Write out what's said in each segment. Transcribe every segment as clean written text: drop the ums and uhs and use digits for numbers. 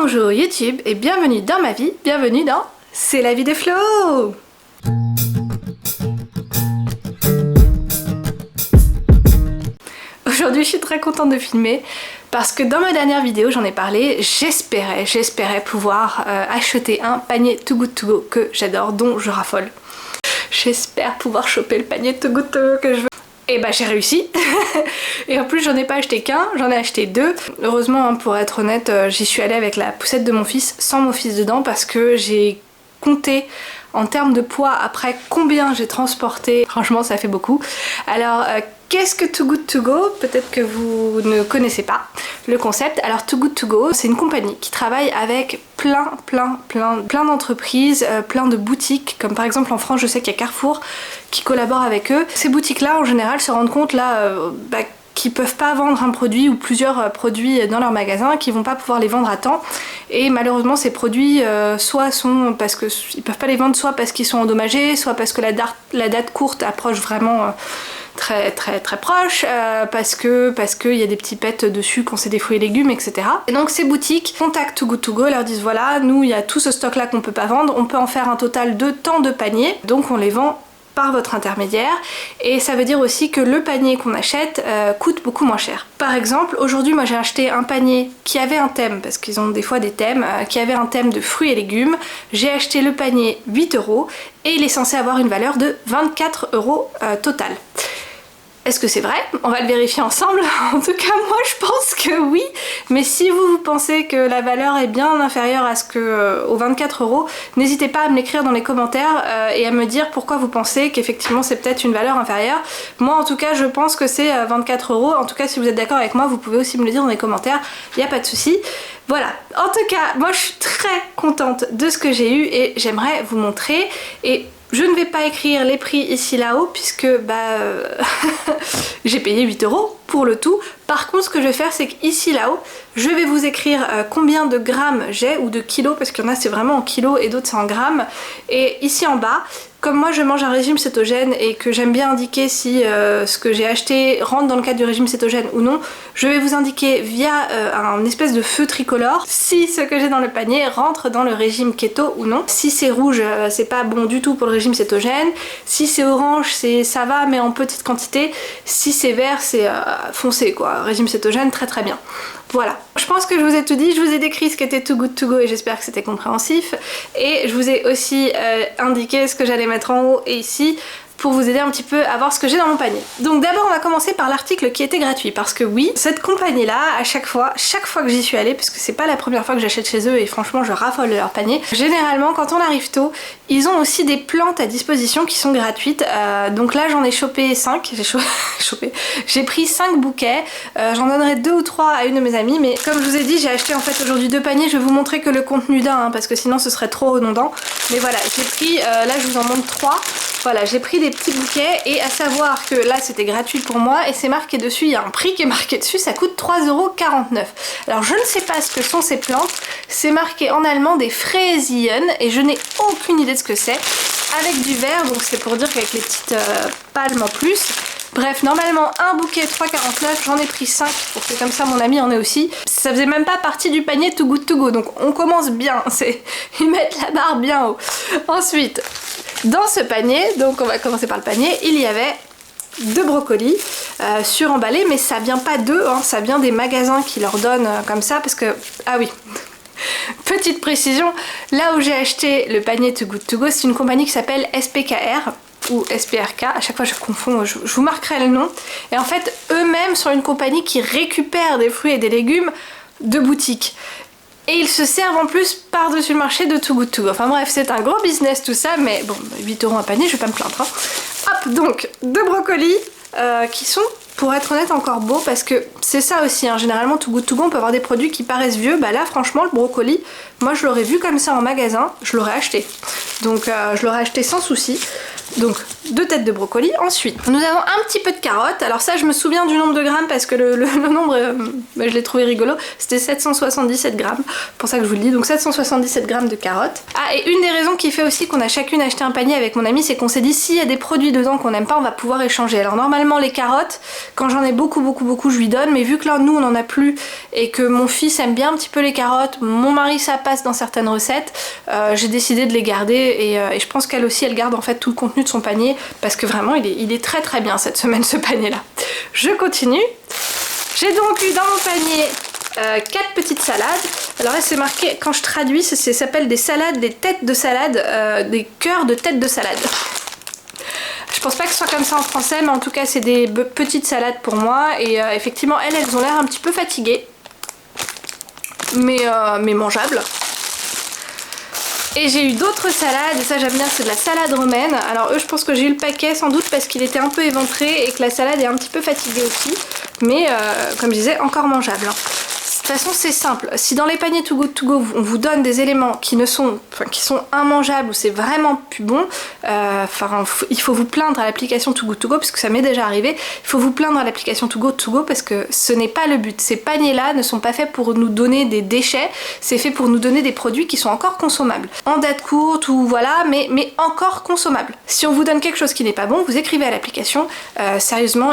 Bonjour YouTube et bienvenue dans ma vie, bienvenue dans C'est la vie de Flo. Aujourd'hui je suis très contente de filmer parce que dans ma dernière vidéo j'en ai parlé, j'espérais pouvoir acheter un panier Too Good To Go que j'adore, dont je raffole. J'espère pouvoir choper le panier Too Good To Go que je veux. Et bah j'ai réussi. Et en plus j'en ai pas acheté qu'un, j'en ai acheté deux. Heureusement hein, pour être honnête, j'y suis allée avec la poussette de mon fils sans mon fils dedans parce que j'ai compté en termes de poids après combien j'ai transporté. Franchement ça fait beaucoup. Alors qu'est-ce que Too Good To Go? Peut-être que vous ne connaissez pas le concept. Alors Too Good To Go, c'est une compagnie qui travaille avec plein d'entreprises, plein de boutiques, comme par exemple en France je sais qu'il y a Carrefour qui collabore avec eux. Ces boutiques là en général se rendent compte là qui peuvent pas vendre un produit ou plusieurs produits dans leur magasin, qui vont pas pouvoir les vendre à temps, et malheureusement ces produits soit sont parce qu'ils peuvent pas les vendre, soit parce qu'ils sont endommagés, soit parce que la date courte approche vraiment très proche, parce qu'il y a des petits pets dessus quand c'est des fruits et légumes, etc. Et donc ces boutiques contactent Too Good To Go, leur disent voilà, nous il y a tout ce stock là qu'on peut pas vendre, on peut en faire un total de tant de paniers, donc on les vend par votre intermédiaire, et ça veut dire aussi que le panier qu'on achète coûte beaucoup moins cher. Par exemple, aujourd'hui moi j'ai acheté un panier qui avait un thème, parce qu'ils ont des fois des thèmes, qui avait un thème de fruits et légumes. J'ai acheté le panier 8 € et il est censé avoir une valeur de 24 € total. Est-ce que c'est vrai? On va le vérifier ensemble. En tout cas, moi je pense que oui. Mais si vous pensez que la valeur est bien inférieure à aux 24 €, n'hésitez pas à me l'écrire dans les commentaires et à me dire pourquoi vous pensez qu'effectivement c'est peut-être une valeur inférieure. Moi en tout cas, je pense que c'est 24 €. En tout cas, si vous êtes d'accord avec moi, vous pouvez aussi me le dire dans les commentaires. Il n'y a pas de souci. Voilà. En tout cas, moi je suis très contente de ce que j'ai eu et j'aimerais vous montrer. Et je ne vais pas écrire les prix ici là-haut puisque j'ai payé 8 € pour le tout. Par contre ce que je vais faire c'est qu'ici là-haut je vais vous écrire combien de grammes j'ai, ou de kilos, parce qu'il y en a c'est vraiment en kilos et d'autres c'est en grammes. Et ici en bas, comme moi je mange un régime cétogène et que j'aime bien indiquer si ce que j'ai acheté rentre dans le cadre du régime cétogène ou non, je vais vous indiquer via un espèce de feu tricolore si ce que j'ai dans le panier rentre dans le régime keto ou non. Si c'est rouge, c'est pas bon du tout pour le régime cétogène. Si c'est orange, ça va mais en petite quantité. Si c'est vert, c'est foncé quoi, régime cétogène très bien. Voilà, je pense que je vous ai tout dit, je vous ai décrit ce qu'était Too Good To Go et j'espère que c'était compréhensif. Et je vous ai aussi indiqué ce que j'allais mettre en haut et ici pour vous aider un petit peu à voir ce que j'ai dans mon panier. Donc d'abord on va commencer par l'article qui était gratuit, parce que oui, cette compagnie là, à chaque fois que j'y suis allée, parce que c'est pas la première fois que j'achète chez eux et franchement je raffole de leur panier, généralement quand on arrive tôt, ils ont aussi des plantes à disposition qui sont gratuites. Donc là j'en ai chopé 5, j'ai pris 5 bouquets, j'en donnerai 2 ou 3 à une de mes amies, mais comme je vous ai dit j'ai acheté en fait aujourd'hui 2 paniers, je vais vous montrer que le contenu d'un, parce que sinon ce serait trop redondant. Mais voilà, j'ai pris, là je vous en montre 3, voilà, j'ai pris des petits bouquets, et à savoir que là c'était gratuit pour moi et c'est marqué dessus, il y a un prix qui est marqué dessus, ça coûte 3,49 €. Alors je ne sais pas ce que sont ces plantes, c'est marqué en allemand des Fräsien et je n'ai aucune idée de ce que c'est, avec du vert, donc c'est pour dire qu'avec les petites palmes en plus. Bref, normalement un bouquet 3,49 €, j'en ai pris 5 pour que comme ça mon ami en ait aussi. Ça faisait même pas partie du panier Too Good To Go, donc on commence bien, ils mettent la barre bien haut. Ensuite, dans ce panier, donc on va commencer par le panier, il y avait 2 brocolis suremballés, mais ça vient pas d'eux, hein, ça vient des magasins qui leur donnent comme ça, parce que, ah oui, petite précision, là où j'ai acheté le panier Too Good To Go, c'est une compagnie qui s'appelle SPKR, ou SPRK, à chaque fois je confonds, je vous marquerai le nom, et en fait eux-mêmes sont une compagnie qui récupère des fruits et des légumes de boutiques. Et ils se servent en plus par-dessus le marché de Too Good To Go. Enfin bref, c'est un gros business tout ça, mais bon, 8 € un panier, je vais pas me plaindre. Hein. Hop, donc, 2 brocolis qui sont, pour être honnête, encore beaux, parce que c'est ça aussi, hein, généralement Too Good To Go, on peut avoir des produits qui paraissent vieux. Bah là, franchement, le brocoli, moi je l'aurais vu comme ça en magasin, je l'aurais acheté. Donc je l'aurais acheté sans souci. Donc 2 têtes de brocoli. Ensuite, nous avons un petit peu de carottes. Alors ça, je me souviens du nombre de grammes parce que le nombre, je l'ai trouvé rigolo. C'était 777 grammes. Pour ça que je vous le dis. Donc 777 grammes de carottes. Ah, et une des raisons qui fait aussi qu'on a chacune acheté un panier avec mon amie, c'est qu'on s'est dit s'il y a des produits dedans qu'on n'aime pas, on va pouvoir échanger. Alors normalement les carottes, quand j'en ai beaucoup, je lui donne. Mais vu que là, nous, on en a plus et que mon fils aime bien un petit peu les carottes, mon mari, ça passe dans certaines recettes, j'ai décidé de les garder et je pense qu'elle aussi, elle garde en fait tout le contenu de son panier parce que vraiment il est très bien cette semaine ce panier là. Je continue. J'ai donc eu dans mon panier 4 petites salades. Alors là c'est marqué, quand je traduis, ça s'appelle des salades, des têtes de salade, des cœurs de têtes de salade. Je pense pas que ce soit comme ça en français, mais en tout cas c'est des petites salades pour moi et effectivement elles ont l'air un petit peu fatiguées mais mangeables. Et j'ai eu d'autres salades, et ça j'aime bien, c'est de la salade romaine. Alors eux, je pense que j'ai eu le paquet sans doute parce qu'il était un peu éventré et que la salade est un petit peu fatiguée aussi. Mais comme je disais, encore mangeable. De toute façon c'est simple, si dans les paniers Too Good To Go on vous donne des éléments qui sont immangeables ou c'est vraiment plus bon, il faut vous plaindre à l'application Too Good To Go parce que ça m'est déjà arrivé, il faut vous plaindre à l'application Too Good To Go parce que ce n'est pas le but. Ces paniers là ne sont pas faits pour nous donner des déchets, c'est fait pour nous donner des produits qui sont encore consommables. En date courte ou voilà, mais encore consommables. Si on vous donne quelque chose qui n'est pas bon, vous écrivez à l'application, sérieusement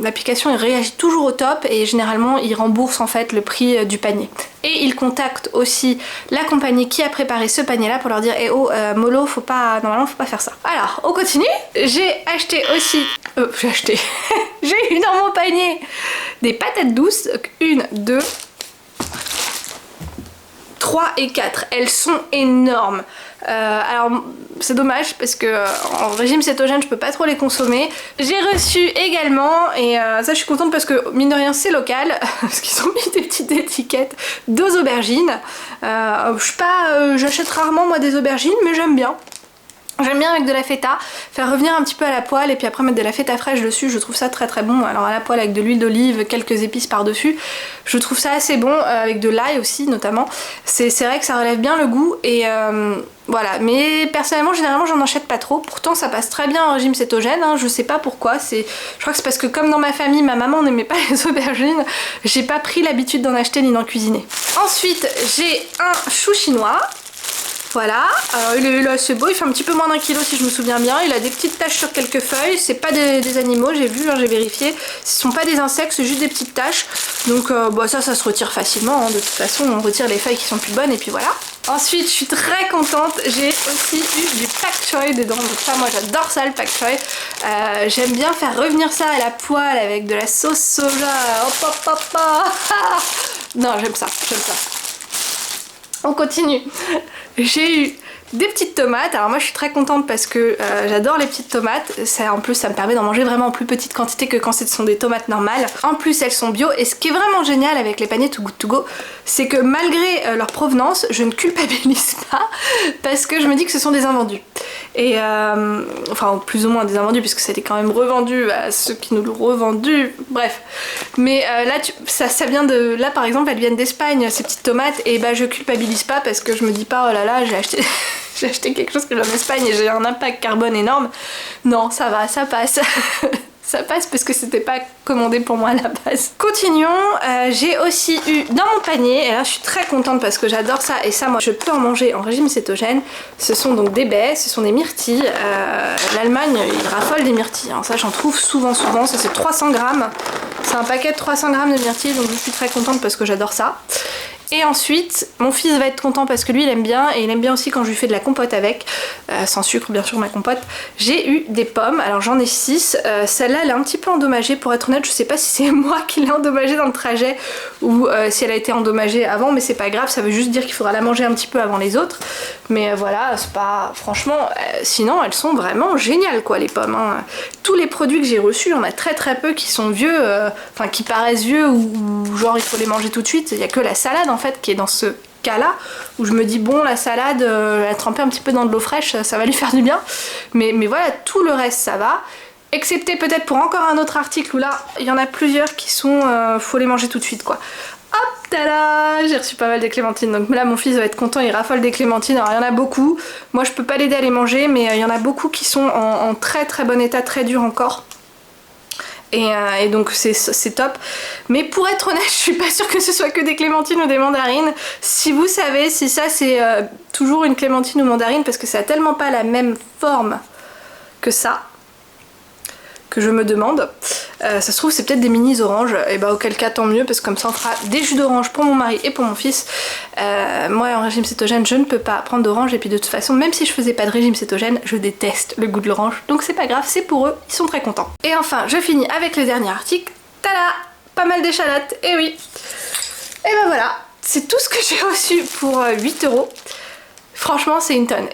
l'application il réagit toujours au top et généralement il rembourse en fait le prix du panier. Et ils contactent aussi la compagnie qui a préparé ce panier là pour leur dire mollo, normalement faut pas faire ça. Alors on continue. J'ai acheté aussi j'ai eu dans mon panier des patates douces, 1, 2, 3 et 4. Elles sont énormes. Alors c'est dommage parce que en régime cétogène je peux pas trop les consommer. J'ai reçu également, et ça je suis contente parce que mine de rien c'est local, parce qu'ils ont mis des petites étiquettes, 2 aubergines. J'achète rarement moi des aubergines mais j'aime bien. J'aime bien avec de la feta, faire revenir un petit peu à la poêle et puis après mettre de la feta fraîche dessus, je trouve ça très bon. Alors à la poêle avec de l'huile d'olive, quelques épices par dessus, je trouve ça assez bon, avec de l'ail aussi notamment. C'est vrai que ça relève bien le goût et voilà, mais personnellement généralement j'en achète pas trop, pourtant ça passe très bien en régime cétogène, hein. Je sais pas pourquoi, je crois que c'est parce que comme dans ma famille, ma maman n'aimait pas les aubergines, j'ai pas pris l'habitude d'en acheter ni d'en cuisiner. Ensuite j'ai un chou chinois. Voilà, alors il est assez beau, il fait un petit peu moins d'1 kilo si je me souviens bien, il a des petites taches sur quelques feuilles, c'est pas des animaux, j'ai vu, hein, j'ai vérifié, ce sont pas des insectes, c'est juste des petites taches, donc ça se retire facilement, hein. De toute façon on retire les feuilles qui sont plus bonnes et puis voilà. Ensuite je suis très contente, j'ai aussi eu du pak choi dedans, donc ça moi j'adore ça le pak choi, j'aime bien faire revenir ça à la poêle avec de la sauce soja, hop. Non j'aime ça. On continue. J'ai eu des petites tomates. Alors moi je suis très contente parce que j'adore les petites tomates. En plus ça me permet d'en manger vraiment en plus petite quantité que quand ce sont des tomates normales. En plus elles sont bio et ce qui est vraiment génial avec les paniers Too Good To Go, c'est que malgré leur provenance, je ne culpabilise pas parce que je me dis que ce sont des invendus. Et enfin plus ou moins des invendus puisque ça a été quand même revendu à ceux qui nous l'ont revendu, bref. Mais là ça vient de... Là par exemple elles viennent d'Espagne ces petites tomates et je culpabilise pas parce que je me dis pas oh là là j'ai acheté quelque chose que j'ai en Espagne et j'ai un impact carbone énorme. Non ça va, ça passe. Ça passe parce que c'était pas commandé pour moi à la base. Continuons, j'ai aussi eu dans mon panier, et là je suis très contente parce que j'adore ça, et ça moi je peux en manger en régime cétogène. Ce sont donc des baies, ce sont des myrtilles. L'Allemagne ils raffolent des myrtilles, hein. Ça j'en trouve souvent, ça c'est 300 grammes. C'est un paquet de 300 grammes de myrtilles, donc je suis très contente parce que j'adore ça. Et ensuite, mon fils va être content parce que lui il aime bien, et il aime bien aussi quand je lui fais de la compote avec, sans sucre bien sûr ma compote. J'ai eu des pommes, alors j'en ai 6, celle-là elle est un petit peu endommagée pour être honnête, je sais pas si c'est moi qui l'ai endommagée dans le trajet ou si elle a été endommagée avant, mais c'est pas grave, ça veut juste dire qu'il faudra la manger un petit peu avant les autres. Mais voilà, c'est pas... Franchement, sinon elles sont vraiment géniales quoi les pommes, hein. Tous les produits que j'ai reçus, il y en a très peu qui sont vieux, enfin qui paraissent vieux ou genre il faut les manger tout de suite, il y a que la salade en fait qui est dans ce cas là où je me dis bon la salade la tremper un petit peu dans de l'eau fraîche ça va lui faire du bien, mais voilà tout le reste ça va, excepté peut-être pour encore un autre article où là il y en a plusieurs qui sont faut les manger tout de suite quoi. Hop, Tada! J'ai reçu pas mal de clémentines, donc là mon fils va être content, il raffole des clémentines. Alors il y en a beaucoup, moi je peux pas l'aider à les manger, mais il y en a beaucoup qui sont en très très bon état, très dur encore. Et donc c'est top. Mais pour être honnête, je suis pas sûre que ce soit que des clémentines ou des mandarines. Si vous savez si ça c'est toujours une clémentine ou mandarine, parce que ça a tellement pas la même forme que ça, que je me demande. Ça se trouve c'est peut-être des mini oranges, et bah auquel cas tant mieux, parce que comme ça on fera des jus d'orange pour mon mari et pour mon fils. Moi en régime cétogène je ne peux pas prendre d'orange, et puis de toute façon même si je faisais pas de régime cétogène je déteste le goût de l'orange, donc c'est pas grave, c'est pour eux, ils sont très contents. Et enfin je finis avec le dernier article, tada, pas mal d'échalotes, et oui. Et ben voilà, c'est tout ce que j'ai reçu pour 8 €. Franchement c'est une tonne,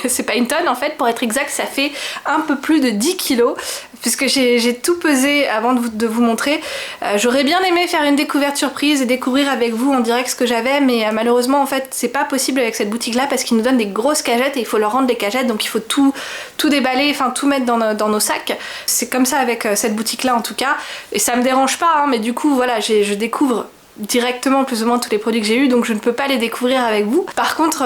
c'est pas une tonne en fait, pour être exact ça fait un peu plus de 10 kilos, puisque j'ai tout pesé avant de vous montrer. J'aurais bien aimé faire une découverte surprise et découvrir avec vous en direct ce que j'avais, mais malheureusement en fait c'est pas possible avec cette boutique là, parce qu'ils nous donnent des grosses cagettes et il faut leur rendre les cagettes, donc il faut tout déballer, enfin tout mettre dans nos sacs. C'est comme ça avec cette boutique là en tout cas, et ça me dérange pas hein, mais du coup voilà, je découvre directement plus ou moins tous les produits que j'ai eu, donc je ne peux pas les découvrir avec vous. Par contre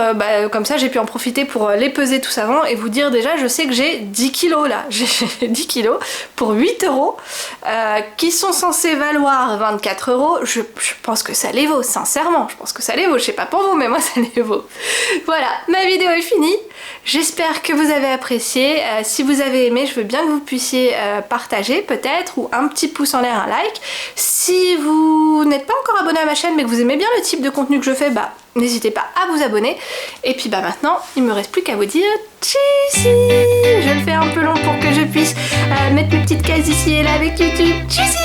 comme ça j'ai pu en profiter pour les peser tous avant et vous dire déjà je sais que j'ai 10 kilos là, j'ai 10 kilos pour 8 € qui sont censés valoir 24 €. Je pense que ça les vaut, sincèrement, je pense que ça les vaut, je sais pas pour vous mais moi ça les vaut. Voilà, ma vidéo est finie, j'espère que vous avez apprécié. Si vous avez aimé, je veux bien que vous puissiez partager peut-être, ou un petit pouce en l'air, un like. Si vous n'êtes pas encore abonné à ma chaîne mais que vous aimez bien le type de contenu que je fais, bah n'hésitez pas à vous abonner. Et puis bah maintenant il me reste plus qu'à vous dire tchuss. Je le fais un peu long pour que je puisse mettre mes petites cases ici et là avec YouTube. Tchuss.